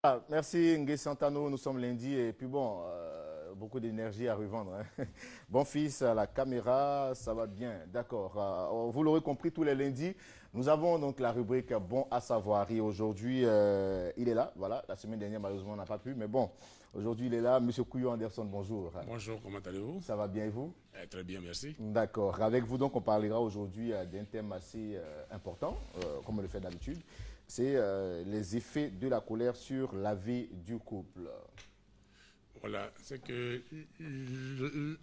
Ah, merci Ngué Santano, nous sommes lundi et puis bon, beaucoup d'énergie à revendre, hein. Bon fils à la caméra, ça va bien, d'accord. Vous l'aurez compris, tous les lundis, nous avons donc la rubrique Bon à savoir et aujourd'hui, il est là, voilà. La semaine dernière, malheureusement, on n'a pas pu, mais bon, aujourd'hui, il est là. Monsieur Couillon Anderson, bonjour. Bonjour, comment allez-vous? Ça va bien et vous? Très bien, merci. D'accord. Avec vous, donc, on parlera aujourd'hui d'un thème assez important, comme on le fait d'habitude. C'est les effets de la colère sur la vie du couple. Voilà, c'est que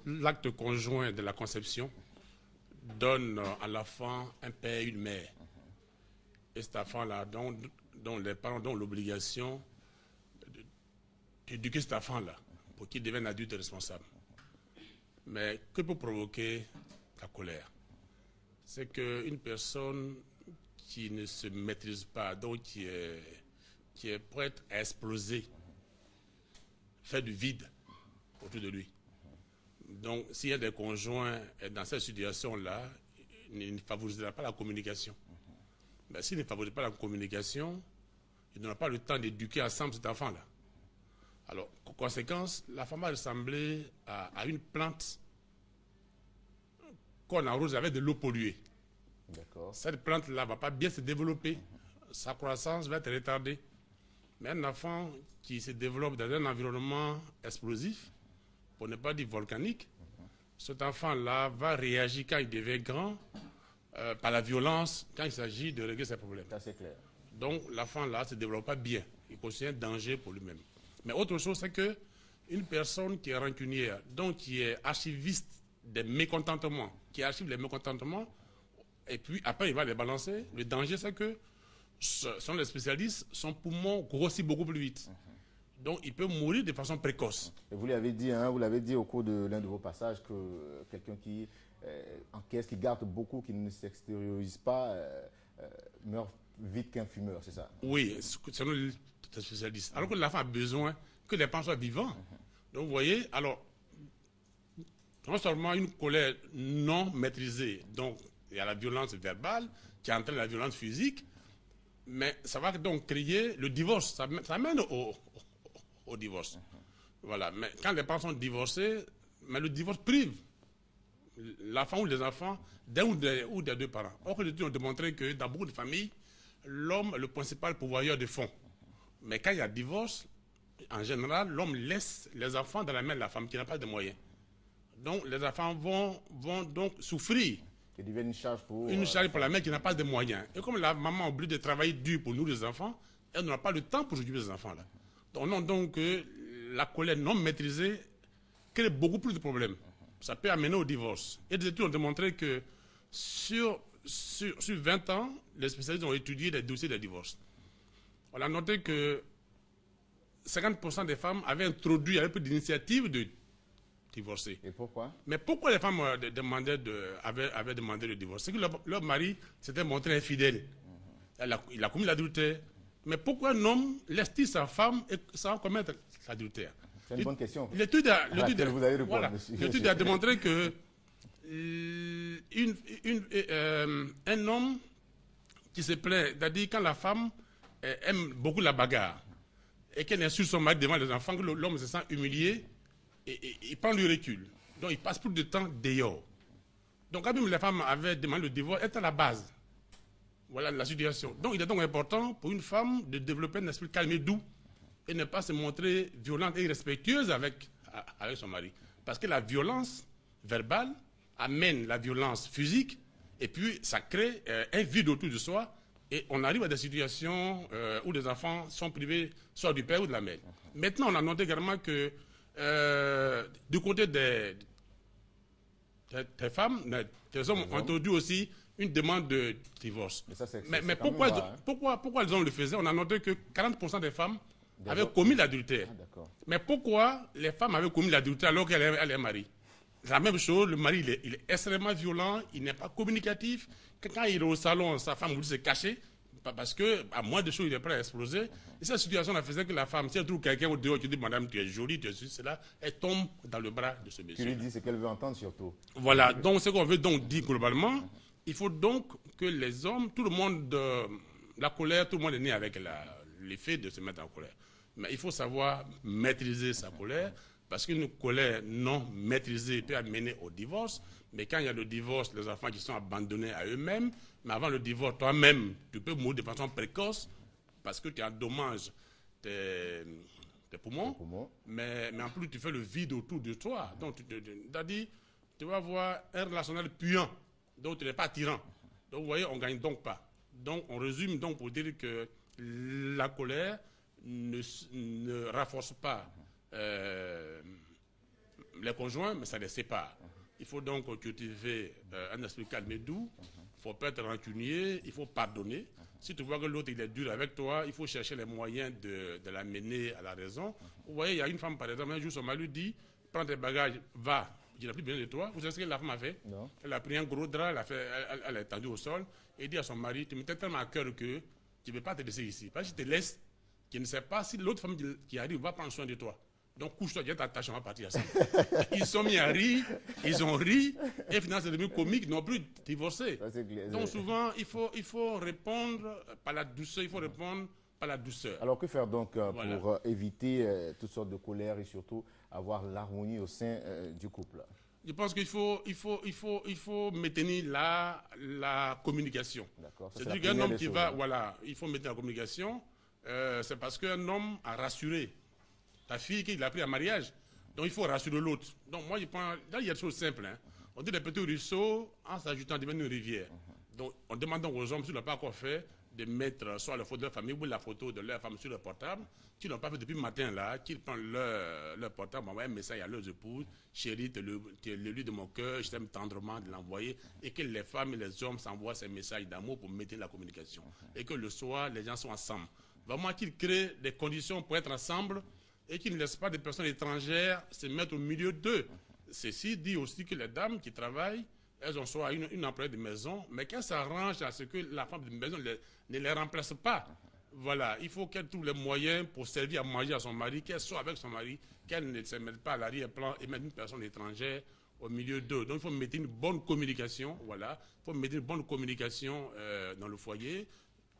l'acte conjoint de la conception donne à l'enfant un père et une mère. Et cet enfant-là, dont les parents ont l'obligation d'éduquer cet enfant-là pour qu'il devienne adulte responsable. Mais que peut provoquer la colère? C'est qu'une personne qui ne se maîtrise pas, donc qui est prête à exploser, fait du vide autour de lui. Donc, s'il y a des conjoints dans cette situation-là, il ne favorisera pas la communication. Mais s'il ne favorise pas la communication, il n'aura pas le temps d'éduquer ensemble cet enfant-là. Alors, conséquence, la femme a ressemblé à une plante qu'on arrose avec de l'eau polluée. Cette plante-là ne va pas bien se développer. Sa croissance va être retardée. Mais un enfant qui se développe dans un environnement explosif, pour ne pas dire volcanique, cet enfant-là va réagir quand il devient grand par la violence quand il s'agit de régler ses problèmes. Ça, c'est clair. Donc l'enfant-là ne se développe pas bien. Il constitue un danger pour lui-même. Mais autre chose, c'est qu'une personne qui est rancunière, donc qui est archiviste des mécontentements, qui archive les mécontentements, et puis après il va les balancer, le danger c'est que, selon les spécialistes, son poumon grossit beaucoup plus vite. Donc il peut mourir de façon précoce. Et vous l'avez dit, hein, vous l'avez dit au cours de l'un de vos passages que quelqu'un qui encaisse, qui garde beaucoup, qui ne s'extériorise pas, meurt vite qu'un fumeur, c'est ça? Oui, selon les spécialistes. Alors que l'enfant a besoin que les parents soient vivants. Donc vous voyez, alors, non seulement une colère non maîtrisée, donc il y a la violence verbale qui entraîne la violence physique, mais ça va donc créer le divorce. Ça mène au divorce. Voilà. Mais quand les parents sont divorcés, mais le divorce prive l'enfant ou les enfants d'un ou des deux parents. Or, les études ont démontré que dans beaucoup de familles, l'homme est le principal pourvoyeur de fonds. Mais quand il y a divorce, en général, l'homme laisse les enfants dans la main de la femme qui n'a pas de moyens. Donc, les enfants vont donc souffrir. Qui devient une charge pour... Une charge pour la mère qui n'a pas de moyens. Et comme la maman est obligée de travailler dur pour nourrir les enfants, elle n'aura pas le temps pour s'occuper des enfants-là. Donc, la colère non maîtrisée crée beaucoup plus de problèmes. Ça peut amener au divorce. Et des études ont démontré que sur 20 ans, les spécialistes ont étudié les dossiers de divorce. On a noté que 50% des femmes avaient introduit un peu d'initiative de divorcer. Et pourquoi? Mais pourquoi les femmes avaient demandé le divorce? C'est que leur mari s'était montré infidèle. Il a commis l'adultère. Mais pourquoi un homme laisse-t-il sa femme sans commettre l'adultère? C'est une bonne question. L'étude a démontré que un homme qui se plaît, c'est-à-dire quand la femme aime beaucoup la bagarre et qu'elle insulte son mari devant les enfants, que l'homme se sent humilié, et il prend du recul. Donc il passe plus de temps dehors. Donc quand même les femmes avaient demandé le divorce, elle est à la base. Voilà la situation. Donc il est donc important pour une femme de développer un esprit calme et doux et ne pas se montrer violente et irrespectueuse avec son mari. Parce que la violence verbale amène la violence physique et puis ça crée un vide autour de soi et on arrive à des situations où les enfants sont privés soit du père ou de la mère. Maintenant, on a noté également que du côté des femmes, des hommes ont introduit aussi une demande de divorce. Mais pourquoi les hommes le faisaient? On a noté que 40% des femmes avaient commis l'adultère. Mais pourquoi les femmes avaient commis l'adultère alors qu'elle est mariée? La même chose, le mari il est extrêmement violent, il n'est pas communicatif. Quand il est au salon, sa femme voulait se cacher parce qu'à moins de choses, il est prêt à exploser. Et cette situation faisait que la femme, si elle trouve quelqu'un au dehors qui dit madame, tu es jolie, tu es ceci, cela, elle tombe dans le bras de ce monsieur. Tu lui dis ce qu'elle veut entendre surtout. Voilà, donc ce qu'on veut donc dire globalement, il faut donc que les hommes, tout le monde, la colère, tout le monde est né avec l'effet de se mettre en colère. Mais il faut savoir maîtriser sa colère, parce qu'une colère non maîtrisée peut amener au divorce. Mais quand il y a le divorce, les enfants qui sont abandonnés à eux-mêmes, mais avant le divorce, toi-même, tu peux mourir de façon précoce parce que tu endommages tes poumons, mais en plus tu fais le vide autour de toi. Donc, c'est-à-dire, tu vas avoir un relationnel puant, donc tu n'es pas tyran. Donc, vous voyez, on ne gagne donc pas. Donc, on résume donc pour dire que la colère ne renforce pas les conjoints, mais ça les sépare. Il faut donc cultiver un esprit calme et doux. Il ne faut pas être rancunier, il faut pardonner. Si tu vois que l'autre il est dur avec toi, il faut chercher les moyens de l'amener à la raison. Vous voyez, il y a une femme, par exemple, un jour, son mari lui dit, prends tes bagages, va, je n'ai plus besoin de toi. Vous savez ce que la femme a fait? Non. Elle a pris un gros drap, elle a étendu au sol, et dit à son mari, tu me t'es tellement à cœur que tu ne peux pas te laisser ici. Parce que je te laisse, tu ne sais pas si l'autre femme qui arrive va prendre soin de toi. Donc couche-toi, viens t'attacher, on va partir ensemble. Ils sont mis à rire, ils ont ri, et finalement c'est devenu comique, ils n'ont plus divorcé. Donc souvent, il faut répondre par la douceur, il faut répondre par la douceur. Alors que faire donc pour éviter toutes sortes de colères et surtout avoir l'harmonie au sein du couple? Je pense qu'il faut maintenir la communication. C'est-à-dire qu'un homme qui va, voilà, il faut maintenir la communication, c'est parce qu'un homme a rassuré ta fille qu'il a pris en mariage. Donc il faut rassurer l'autre. Donc moi je pense, là il y a des choses simples. Hein. On dit les petits ruisseaux, en s'ajoutant, deviennent une rivière. Donc on demande donc aux hommes, s'ils ne l'ont pas encore fait, de mettre soit la photo de leur famille ou la photo de leur femme sur leur portable. S'ils ne l'ont pas fait depuis le matin là, qu'ils prennent leur portable, envoient un message à leurs épouses, chérie, tu es l'élu de mon cœur, je t'aime tendrement de l'envoyer. Et que les femmes et les hommes s'envoient ces messages d'amour pour maintenir la communication. Et que le soir, les gens sont ensemble. Vraiment qu'ils créent des conditions pour être ensemble, et qui ne laissent pas des personnes étrangères se mettre au milieu d'eux. Ceci dit aussi que les dames qui travaillent, elles ont soit une employée de maison, mais qu'elles s'arrangent à ce que la femme de maison ne les remplace pas. Voilà, il faut qu'elle trouve les moyens pour servir à manger à son mari, qu'elle soit avec son mari, qu'elle ne se mette pas à l'arrière-plan et mettre une personne étrangère au milieu d'eux. Donc il faut mettre une bonne communication, voilà, il faut mettre une bonne communication dans le foyer.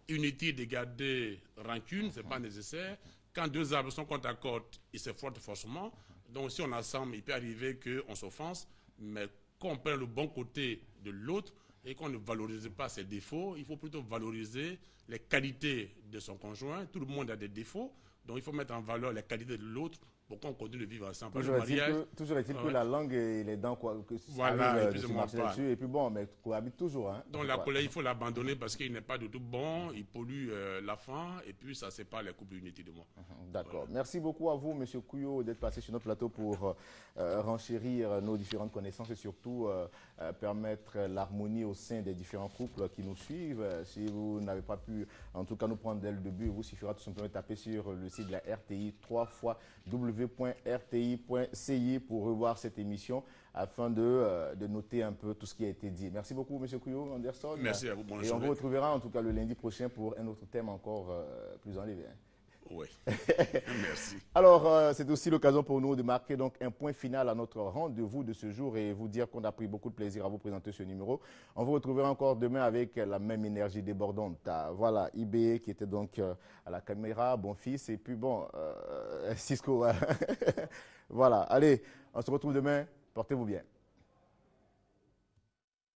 Inutile de garder rancune, ce n'est pas nécessaire. Quand deux arbres sont côte à côte, ils se frottent forcément. Donc si on est ensemble, il peut arriver qu'on s'offense, mais qu'on prenne le bon côté de l'autre et qu'on ne valorise pas ses défauts, il faut plutôt valoriser les qualités de son conjoint. Tout le monde a des défauts, donc il faut mettre en valeur les qualités de l'autre pour qu'on continue de vivre ensemble. Toujours est-il que la langue et les dents, que voilà, de se marcher dessus, et puis bon, mais cohabite toujours. Hein, donc la colère, il faut l'abandonner parce qu'il n'est pas du tout bon, il pollue la faim, et puis ça sépare les couples inutilement. D'accord. Voilà. Merci beaucoup à vous, M. Kouyo, d'être passé sur notre plateau pour renchérir nos différentes connaissances et surtout permettre l'harmonie au sein des différents couples qui nous suivent. Si vous n'avez pas pu, en tout cas, nous prendre dès le début, il vous suffira tout simplement de taper sur le site de la RTI 3 fois www.rti.ci pour revoir cette émission afin de noter un peu tout ce qui a été dit. Merci beaucoup, M. Kouyo Anderson. Merci à vous. Bonne journée. Et on vous retrouvera en tout cas le lundi prochain pour un autre thème encore plus enlevé. Oui, merci. Alors, c'est aussi l'occasion pour nous de marquer donc un point final à notre rendez-vous de ce jour et vous dire qu'on a pris beaucoup de plaisir à vous présenter ce numéro. On vous retrouvera encore demain avec la même énergie débordante. Voilà, IB qui était donc à la caméra, bon fils, et puis bon, Cisco. Voilà, allez, on se retrouve demain. Portez-vous bien.